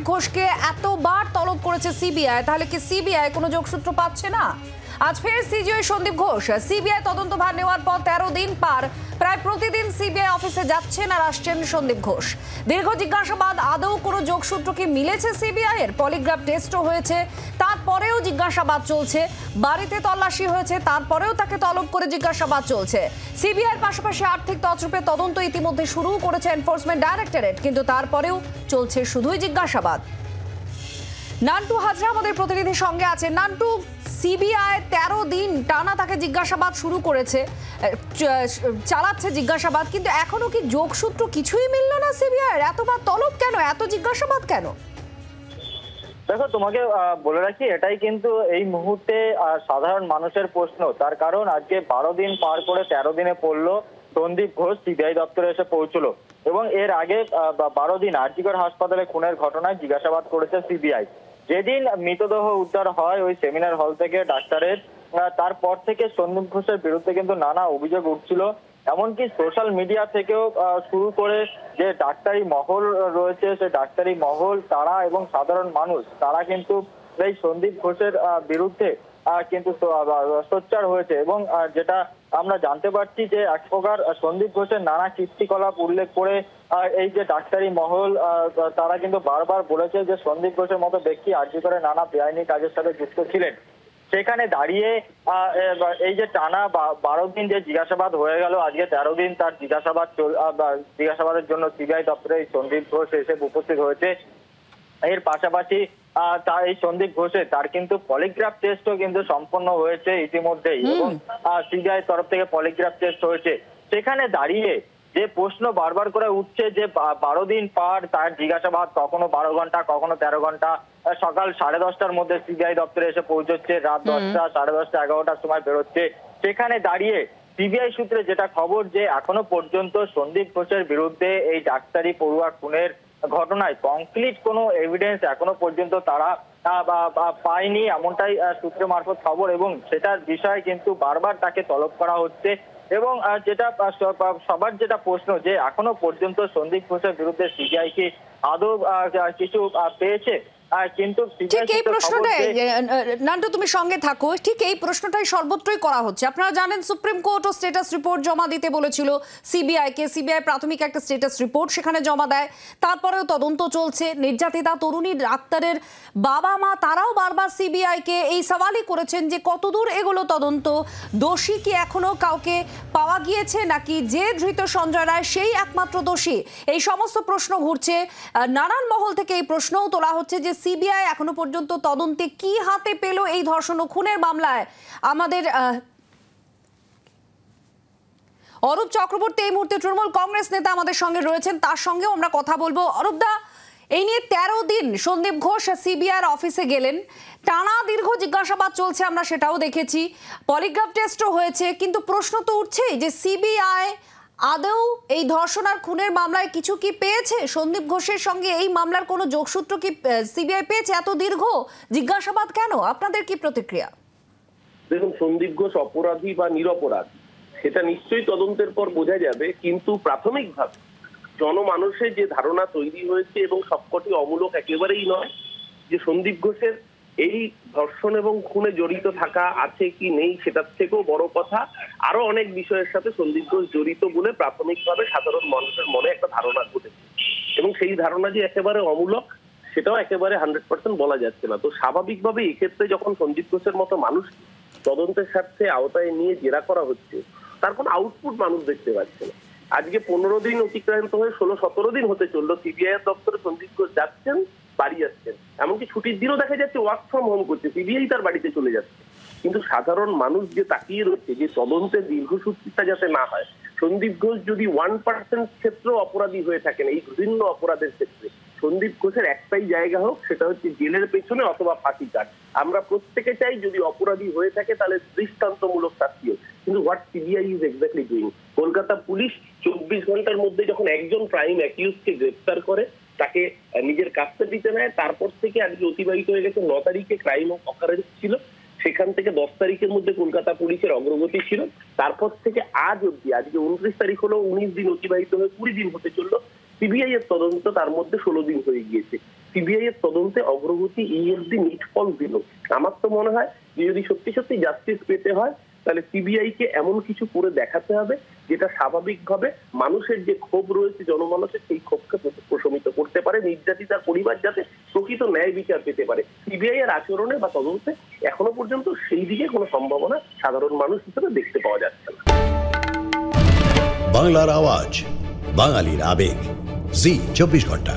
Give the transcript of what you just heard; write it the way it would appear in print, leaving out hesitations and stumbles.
ঘোষকে এতবার তলব করেছে সিবিআই, তাহলে কি সিবিআই কোনো যোগসূত্র পাচ্ছে না? আজ ফের সিজিও সন্দীপ ঘোষ সিবিআই তদন্তভার নেওয়ার পর 13 দিন পার, প্রায় প্রতিদিন সিবিআই অফিসে যাচ্ছেন আর আসছেন সন্দীপ ঘোষ। দীর্ঘ জিজ্ঞাসাবাদ, আদৌ কোনো যোগসূত্র কি মিলেছে সিবিআই এর? পলিগ্রাফ টেস্টও হয়েছে, তারপরেও জিজ্ঞাসাবাদ চলছে। বাড়িতে তল্লাশি হয়েছে, তারপরেও তাকে তলব করে জিজ্ঞাসাবাদ চলছে। সিবিআইয়ের পাশাপাশি আর্থিক তছরূপের তদন্ত ইতিমধ্যে শুরু করেছে এনফোর্সমেন্ট ডাইরেক্টরেট, কিন্তু তারপরেও চলছে শুধুই জিজ্ঞাসাবাদ। নান্টু হাজরা আমাদের প্রতিনিধির সঙ্গে আছে। নান্টু, সিবিআই 13 দিন টানা তাকে জিজ্ঞাসাবাদ শুরু করেছে, চালাচ্ছে জিজ্ঞাসাবাদ, কিন্তু এখনো কি যোগসূত্র কিছুই মিলল না সিবিআই? এতবার তলব কেন, এত জিজ্ঞাসাবাদ কেন? দেখো, তোমাকে বলে রাখি, এটাই কিন্তু এই মুহূর্তে সাধারণ মানুষের প্রশ্ন। তার কারণ আজকে 12 দিন পার করে 13 দিনে পড়লো সন্দীপ ঘোষ সিবিআই দপ্তরে এসে পৌঁছলো, এবং এর আগে 12 দিন আরজিকর হাসপাতালে খুনের ঘটনায় জিজ্ঞাসাবাদ করেছে সিবিআই। যেদিন মৃতদেহ উদ্ধার হয় ওই সেমিনার হল থেকে ডাক্তারের, তারপর থেকে সন্দীপ ঘোষের বিরুদ্ধে কিন্তু নানা অভিযোগ উঠছিল। এমনকি সোশ্যাল মিডিয়া থেকেও শুরু করে যে ডাক্তারি মহল রয়েছে, সে ডাক্তারি মহল তারা এবং সাধারণ মানুষ তারা কিন্তু এই সন্দীপ ঘোষের বিরুদ্ধে কিন্তু সোচ্চার হয়েছে। এবং যেটা আমরা জানতে পারছি যে এক প্রকার সন্দীপ ঘোষের নানা কীর্তিকলাপ উল্লেখ করে এই যে ডাক্তারি মহল তারা কিন্তু বারবার বলেছে যে সন্দীপ ঘোষের মতো ব্যক্তি আরজি করে নানা বেআইনি কাজের সাথে যুক্ত ছিলেন। সেখানে দাঁড়িয়ে এই যে টানা 12 দিন যে জিজ্ঞাসাবাদ হয়ে গেল, আজকে 13 দিন তার জিজ্ঞাসাবাদের জন্য সিবিআই দপ্তরে সন্দীপ ঘোষ এসে উপস্থিত হয়েছে। এর পাশাপাশি এই সন্দীপ ঘোষে তার কিন্তু পলিগ্রাফ টেস্টও কিন্তু সম্পন্ন হয়েছে ইতিমধ্যেই, এবং সিবিআই তরফ থেকে পলিগ্রাফ টেস্ট হয়েছে। সেখানে দাঁড়িয়ে যে প্রশ্ন বারবার করে উঠছে যে 12 দিন পার তার জিজ্ঞাসাবাদ, কখনো 12 ঘন্টা, কখনো 13 ঘন্টা, সকাল 10:30টার মধ্যে সিবিআই দপ্তরে এসে পৌঁছচ্ছে, রাত 10টা, 10:30, 11টার সময় বেরোচ্ছে। সেখানে দাঁড়িয়ে সিবিআই সূত্রে যেটা খবর যে এখনো পর্যন্ত সন্দীপ ঘোষের বিরুদ্ধে এই ডাক্তারি পড়ুয়া খুনের ঘটনায় কংক্রিট কোনো এভিডেন্স এখনো পর্যন্ত তারা পায়নি, এমনটাই সূত্র মারফত খবর। এবং সেটার বিষয়ে কিন্তু বারবার তাকে তলব করা হচ্ছে। এবং যেটা সবার যেটা প্রশ্ন যে এখনো পর্যন্ত সন্দীপ ঘোষের বিরুদ্ধে সিবিআই কি আদৌ কিছু পেয়েছে, কিন্তু ঠিক এই প্রশ্নটাই, নান্টু তুমি সঙ্গে থাকো, ঠিক এই প্রশ্নটাই সর্বত্রই করা হচ্ছে। আপনারা জানেন সুপ্রিম কোর্টও স্ট্যাটাস রিপোর্ট জমা দিতে বলেছিল সিবিআইকে। সিবিআই প্রাথমিক একটা স্ট্যাটাস রিপোর্ট সেখানে জমা দেয়, তারপরেও তদন্ত চলছে। নির্যাতিতা তরুণী ডাক্তারের বাবা মা তারাও বারবার সিবিআইকে এই সওয়ালই করেছেন যে কতদূর এগুলো তদন্ত, দোষী কি এখনো কাউকে পাওয়া গিয়েছে, নাকি যে ধৃত সঞ্জয় রায় সেই একমাত্র দোষী? এই সমস্ত প্রশ্ন ঘুরছে, নানান মহল থেকে এই প্রশ্নও তোলা হচ্ছে যে সিবিআই এখনো পর্যন্ত তদন্তে কি হাতে পেল এই ধর্ষণ ও খুনের মামলায়। আমাদের অরূপ চক্রবর্তী এই মুহূর্তে তৃণমূল কংগ্রেস নেতা আমাদের সঙ্গে রয়েছেন, তার সঙ্গেও আমরা কথা বলবো। অরূপ দা, এই নিয়ে 13 দিন সন্দীপ ঘোষ সিবিআই অফিসে গেলেন, টানা দীর্ঘ জিজ্ঞাসাবাদ চলছে, আমরা সেটাও দেখেছি, পলিগ্রাফ টেস্টও হয়েছে, কিন্তু প্রশ্ন তো উঠছেই যে সিবিআই আদৌ এই ধর্ষণ আর খুনের মামলায় কিছু কি পেয়েছে? সন্দীপ ঘোষের সঙ্গে এই মামলার কোনো যোগসূত্র কি সিবিআই পেয়েছে? এত দীর্ঘ জিজ্ঞাসাবাদ কেন? আপনাদের কি প্রতিক্রিয়া? দেখুন, সন্দীপ ঘোষ অপরাধী বা নিরপরাধ সেটা নিশ্চয়ই তদন্তের পর বোঝা যাবে, কিন্তু প্রাথমিকভাবে জনমানুষের যে ধারণা তৈরি হয়েছে, এবং সবকটি অমূলক একেবারেই নয়, যে সন্দীপ ঘোষের এই ধর্ষণ এবং খুনে জড়িত থাকা আছে কি নেই সেটার থেকেও বড় কথা আরো অনেক বিষয়ের সাথে সন্দীপ ঘোষ জড়িত বলে প্রাথমিকভাবে সাধারণ মানুষের মনে একটা ধারণা ঘটেছে, এবং সেই ধারণা যে একেবারে অমূলক সেটাও একেবারে 100% বলা যাচ্ছে না। তো স্বাভাবিকভাবে এক্ষেত্রে যখন সন্দীপ ঘোষের মতো মানুষ তদন্তের স্বার্থে আওতায় নিয়ে জেরা করা হচ্ছে, তার কোনো আউটপুট মানুষ দেখতে পাচ্ছে না। আজকে 15 দিন অতিক্রান্ত হয়ে 16-17 দিন হতে চললো সিবিআই দপ্তরে সন্দীপ ঘোষ যাচ্ছেন, বাড়ি যাচ্ছেন, এমনকি ছুটির দিনও দেখা যাচ্ছে ওয়ার্ক ফ্রম হোম করছে, সিবিআই তার বাড়িতে চলে যাচ্ছে। কিন্তু সাধারণ মানুষ যে তাকিয়ে রয়েছে যে তদন্তের দীর্ঘসূত্রিতা যাতে না হয়, সন্দীপ ঘোষ যদি 1% ক্ষেত্রে অপরাধী হয়ে থাকেন এই বিভিন্ন অপরাধের ক্ষেত্রে, সন্দীপ ঘোষের একটাই জায়গা হোক, সেটা হচ্ছে জেলের পেছনে অথবা ফাঁসি কাট। আমরা প্রত্যেকে চাই যদি অপরাধী হয়ে থাকে তাহলে দৃষ্টান্তমূলক শাস্তি হোক, কিন্তু what CBI is exactly doing. Kolkata police 24 ঘন্টার মধ্যে যখন একজন প্রাইম অ্যাকিউজকে গ্রেফতার করে, তাকে নিজের কাস্টাডিতে নেয়, তারপর থেকে আজকে অতিবাহিত হয়ে গেছে 9 তারিখে ক্রাইম অকারেন্স ছিল, সেখান থেকে 10 তারিখের মধ্যে কলকাতা পুলিশের অগ্রগতি ছিল, তারপর থেকে আজ অব্দি, আজকে 29 তারিখ হলো, 19 দিন অতিবাহিত হয়ে 20 দিন হতে চললো। সিবিআই এর তদন্ত তার মধ্যে 16 দিন হয়ে গিয়েছে। সিবিআই এর তদন্তে অগ্রগতি এই অব্দি নিষ্ফল দিল। আমার তো মনে হয় যে যদি সত্যি সত্যি জাস্টিস পেতে হয় তাহলে সিবিআই কে এমন কিছু করে দেখাতে হবে যেটা স্বাভাবিকভাবে মানুষের যে ক্ষোভ রয়েছে জনমানুষের সেই ক্ষোভকে প্রশমিত করতে পারে, নির্যাতিতার পরিবার যাতে প্রকৃত ন্যায় বিচার পেতে পারে। সিবিআই এর আচরণে বা তদন্তে এখনো পর্যন্ত সেই দিকে কোনো সম্ভাবনা সাধারণ মানুষ হিসেবে দেখতে পাওয়া যাচ্ছে না। বাংলার আওয়াজ, বাঙালির আবেগ, জি 24 ঘন্টা।